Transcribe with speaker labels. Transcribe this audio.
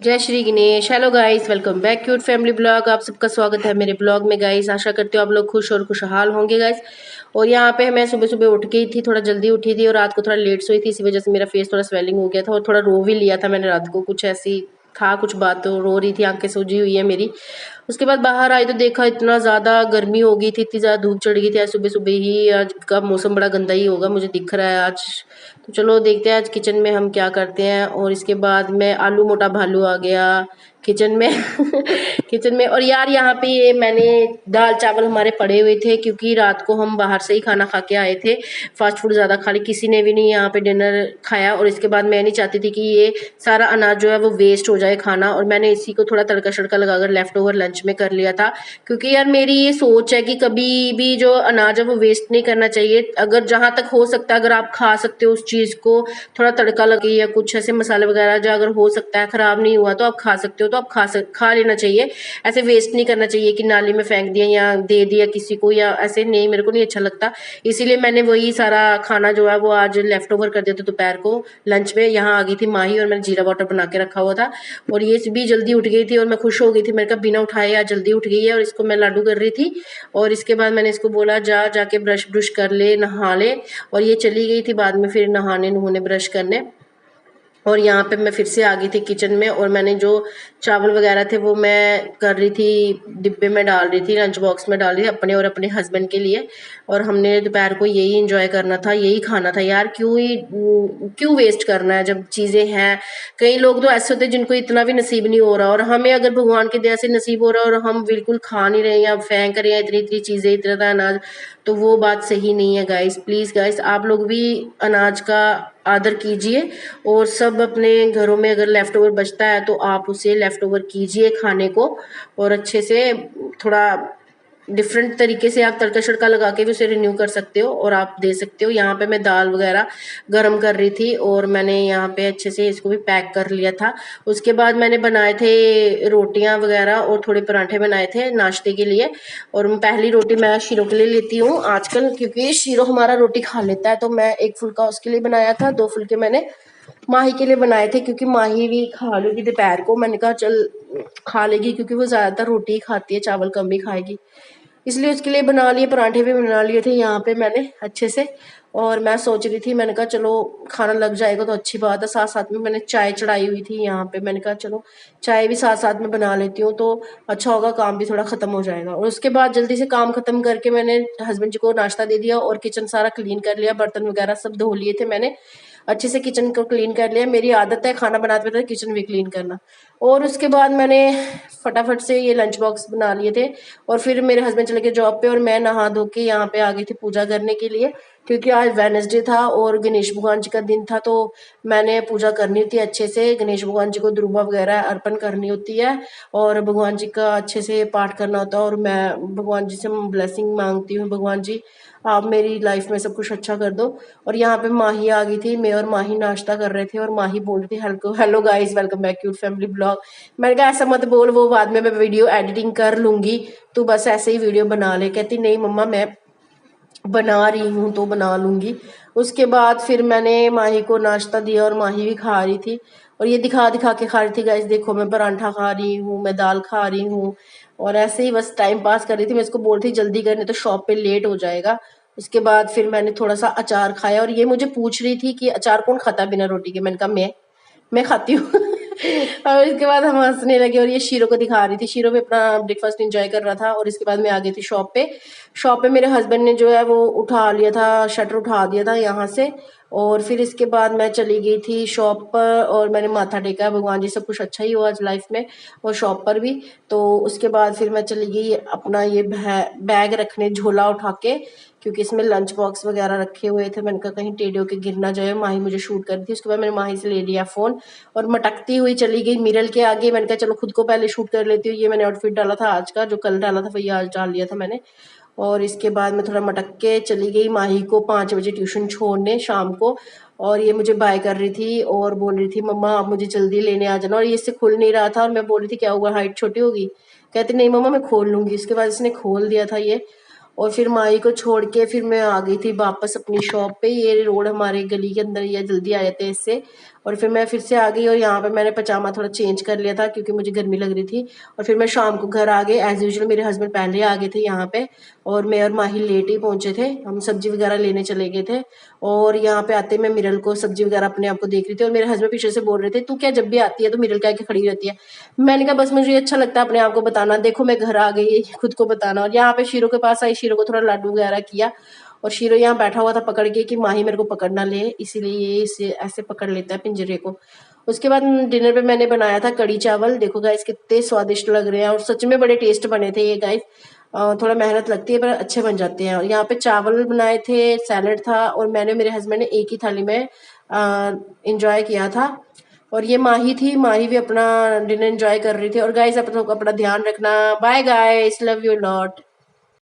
Speaker 1: जय Shri Ganesh. Hello guys, welcome back cute family blog. आप सबका स्वागत है मेरे ब्लॉग में गाइस। आशा करती हूँ आप लोग खुश और खुशहाल होंगे गाइस। और यहाँ पे मैं सुबह सुबह उठ गई थी, थोड़ा जल्दी उठी थी और रात को थोड़ा लेट सोई थी, इसी वजह से मेरा फेस थोड़ा स्वेलिंग हो गया था और थोड़ा रो भी लिया था मैंने रात को। कुछ ऐसी था, कुछ बात तो रो रही थी, आंखें सूजी हुई है मेरी। उसके बाद बाहर आई तो देखा इतना ज़्यादा गर्मी हो गई थी, इतनी ज़्यादा धूप चढ़ गई थी। आज सुबह सुबह ही आज का मौसम बड़ा गंदा ही होगा मुझे दिख रहा है आज। तो चलो देखते हैं आज किचन में हम क्या करते हैं। और इसके बाद में आलू मोटा भालू आ गया किचन में किचन में। और यार यहाँ पे ये मैंने दाल चावल हमारे पड़े हुए थे, क्योंकि रात को हम बाहर से ही खाना खा के आए थे। फास्ट फूड ज़्यादा खा ली, किसी ने भी नहीं यहाँ पे डिनर खाया। और इसके बाद मैं नहीं चाहती थी कि ये सारा अनाज जो है वो वेस्ट हो जाए खाना, और मैंने इसी को थोड़ा तड़का शड़का लगाकर लेफ्ट ओवर लंच में कर लिया था। क्योंकि यार मेरी ये सोच है कि कभी भी जो अनाज है वो वेस्ट नहीं करना चाहिए। अगर जहाँ तक हो सकता है, अगर आप खा सकते हो उस चीज़ को थोड़ा तड़का लगे या कुछ ऐसे मसाले वगैरह जो अगर हो सकता है ख़राब नहीं हुआ तो आप खा सकते हो, तो आप खा लेना चाहिए। ऐसे वेस्ट नहीं करना चाहिए कि नाली में फेंक दिया या दे दिया किसी को, या ऐसे नहीं, मेरे को नहीं अच्छा लगता। इसीलिए मैंने वही सारा खाना जो है वो आज लेफ्ट ओवर कर दिया था दोपहर को लंच में। यहाँ आ गई थी माही और मैंने जीरा वाटर बना के रखा हुआ था, और ये भी जल्दी उठ गई थी और मैं खुश हो गई थी। मैंने कहा बिना उठाए आज जल्दी उठ गई है, और इसको मैं लाडू कर रही थी। और इसके बाद मैंने इसको बोला जाके ब्रश ब्रुश कर ले, नहा ले। और ये चली गई थी बाद में फिर नहाने नहाने ब्रश करने। और यहाँ पे मैं फिर से आ गई थी किचन में, और मैंने जो चावल वगैरह थे वो मैं कर रही थी, डिब्बे में डाल रही थी, लंच बॉक्स में डाल रही थी अपने और अपने हस्बैंड के लिए। और हमने दोपहर को यही एंजॉय करना था, यही खाना था यार। क्यों वेस्ट करना है जब चीज़ें हैं। कई लोग तो ऐसे होते हैं जिनको इतना भी नसीब नहीं हो रहा, और हमें अगर भगवान की दया से नसीब हो रहा है और हम बिल्कुल खा नहीं रहे या फेंक रहे हैं इतनी इतनी चीज़ें, इतना अनाज, तो वो बात सही नहीं है गाइस। प्लीज़ गाइस, आप लोग भी अनाज का आदर कीजिए। और सब अपने घरों में अगर लेफ़्ट ओवर बचता है तो आप उसे लेफ़्ट ओवर कीजिए खाने को, और अच्छे से थोड़ा डिफरेंट तरीके से आप तड़का शड़का लगा के भी उसे रिन्यू कर सकते हो और आप दे सकते हो। यहाँ पे मैं दाल वगैरह गरम कर रही थी, और मैंने यहाँ पे अच्छे से इसको भी पैक कर लिया था। उसके बाद मैंने बनाए थे रोटियां वगैरह और थोड़े पराठे बनाए थे नाश्ते के लिए। और पहली रोटी मैं शीरो के लिए लेती हूँ आजकल, क्योंकि शीरो हमारा रोटी खा लेता है। तो मैं एक फुल्का उसके लिए बनाया था, 2 फुल्के मैंने माही के लिए बनाए थे, क्योंकि माही भी खा लेगी दोपहर को। मैंने कहा चल खा लेगी, क्योंकि वो ज़्यादातर रोटी ही खाती है, चावल कम ही खाएगी, इसलिए उसके लिए बना लिए। पराठे भी बना लिए थे यहाँ पे मैंने अच्छे से। और मैं सोच रही थी, मैंने कहा चलो खाना लग जाएगा तो अच्छी बात है। साथ साथ में मैंने चाय चढ़ाई हुई थी यहाँ पे, मैंने कहा चलो चाय भी साथ साथ में बना लेती हूँ तो अच्छा होगा, काम भी थोड़ा ख़त्म हो जाएगा। और उसके बाद जल्दी से काम ख़त्म करके मैंने हस्बैंड जी को नाश्ता दे दिया और किचन सारा क्लीन कर लिया, बर्तन वगैरह सब धो लिए थे मैंने, अच्छे से किचन को क्लीन कर लिया। मेरी आदत है खाना बनाते बनाते किचन भी क्लीन करना। और उसके बाद मैंने फटाफट से ये लंच बॉक्स बना लिए थे, और फिर मेरे हस्बैंड चले गए जॉब पे और मैं नहा धो के यहाँ पे आ गई थी पूजा करने के लिए, क्योंकि आज वेडनेसडे था और गणेश भगवान जी का दिन था। तो मैंने पूजा करनी होती है अच्छे से, गणेश भगवान जी को दुर्वा वगैरह अर्पण करनी होती है और भगवान जी का अच्छे से पाठ करना होता है। और मैं भगवान जी से ब्लेसिंग मांगती हूँ, भगवान जी आप मेरी लाइफ में सब कुछ अच्छा कर दो। और यहाँ पे माही आ गई थी, मैं और माही नाश्ता कर रहे थे और माही बोल रही थी hello hello guys, welcome back cute family blog. मैंने कहा ऐसा मत बोल, वो बाद में मैं वीडियो एडिटिंग कर लूंगी, तू बस ऐसे ही वीडियो बना ले। कहती नहीं मम्मा मैं बना रही हूँ तो बना लूंगी। उसके बाद फिर मैंने माही को नाश्ता दिया और माही भी खा रही थी, और ये दिखा दिखा के खा रही थी गाइस, देखो मैं परांठा खा रही हूँ, मैं दाल खा रही हूँ, और ऐसे ही बस टाइम पास कर रही थी। मैं इसको बोल रही थी जल्दी करने तो शॉप पे लेट हो जाएगा। उसके बाद फिर मैंने थोड़ा सा अचार खाया, और ये मुझे पूछ रही थी कि अचार कौन खाता बिना रोटी के। मैंने कहा मैं खाती हूँ और इसके बाद हम हंसने लगे, और ये शीरो को दिखा रही थी, शीरो भी अपना ब्रेकफास्ट एंजॉय कर रहा था। और इसके बाद मैं आ गई थी शॉप पे। शॉप पे मेरे हस्बैंड ने जो है वो उठा लिया था, शटर उठा दिया था यहाँ से। और फिर इसके बाद मैं चली गई थी शॉप पर और मैंने माथा टेका, भगवान जी सब कुछ अच्छा ही हो आज लाइफ में और शॉप पर भी। तो उसके बाद फिर मैं चली गई अपना ये बैग रखने, झोला उठा के, क्योंकि इसमें लंच बॉक्स वगैरह रखे हुए थे। मैंने कहा कहीं टेढ़े होके गिर ना जाए। माही मुझे शूट कर रही थी। उसके बाद मैंने माही से ले लिया फ़ोन और मटकती हुई चली गई मिरर के आगे। मैंने कहा चलो खुद को पहले शूट कर लेती हूँ। ये मैंने आउटफिट डाला था आज का, जो कल डाला था वही आज डाल लिया था मैंने। और इसके बाद मैं थोड़ा मटक के चली गई माही को 5 बजे ट्यूशन छोड़ने शाम को। और ये मुझे बाय कर रही थी और बोल रही थी मम्मा आप मुझे जल्दी लेने आ जाना। और ये इससे खुल नहीं रहा था, और मैं बोल रही थी क्या हुआ, हाइट छोटी होगी। कहती नहीं मम्मा मैं खोल लूँगी। इसके बाद इसने खोल दिया था ये। और फिर माही को छोड़ के फिर मैं आ गई थी वापस अपनी शॉप पे। ये रोड हमारे गली के अंदर ही है, जल्दी आ जाते हैं इससे। और फिर मैं फिर से आ गई और यहाँ पे मैंने पजामा थोड़ा चेंज कर लिया था क्योंकि मुझे गर्मी लग रही थी। और फिर मैं शाम को घर आ गई एज़ यूजुअल, मेरे हस्बैंड पहले आ गए थे यहाँ पे और मैं और माही लेट ही पहुँचे थे, हम सब्जी वगैरह लेने चले गए थे। और यहाँ पे आते मैं मिरल को सब्जी वगैरह अपने आप को देख रही थी और मेरे हस्बैंड पीछे से बोल रहे थे, तू क्या जब भी आती है तो मिरल क्या के खड़ी रहती है। मैंने कहा बस मुझे अच्छा लगता है अपने आप को बताना, देखो मैं घर आ गई खुद को बताना। और यहाँ पे शीरो के पास आई, शीरो को थोड़ा लाडू वगैरह किया और शीरो यहाँ बैठा हुआ था पकड़ के कि माही मेरे को पकड़ ना ले, इसीलिए ये इसे ऐसे पकड़ लेता है पिंजरे को। उसके बाद डिनर पे मैंने बनाया था कड़ी चावल, देखो गाइस कितने स्वादिष्ट लग रहे हैं और सच में बड़े टेस्ट बने थे ये गाइस। थोड़ा मेहनत लगती है पर अच्छे बन जाते हैं। और यहाँ पे चावल बनाए थे, सैलड था और मैंने मेरे हस्बैंड ने एक ही थाली में इंजॉय किया था। और ये माही थी, माही भी अपना डिनर एंजॉय कर रही थी। और गाइस आप लोग अपना ध्यान रखना, bye guys, love you lot.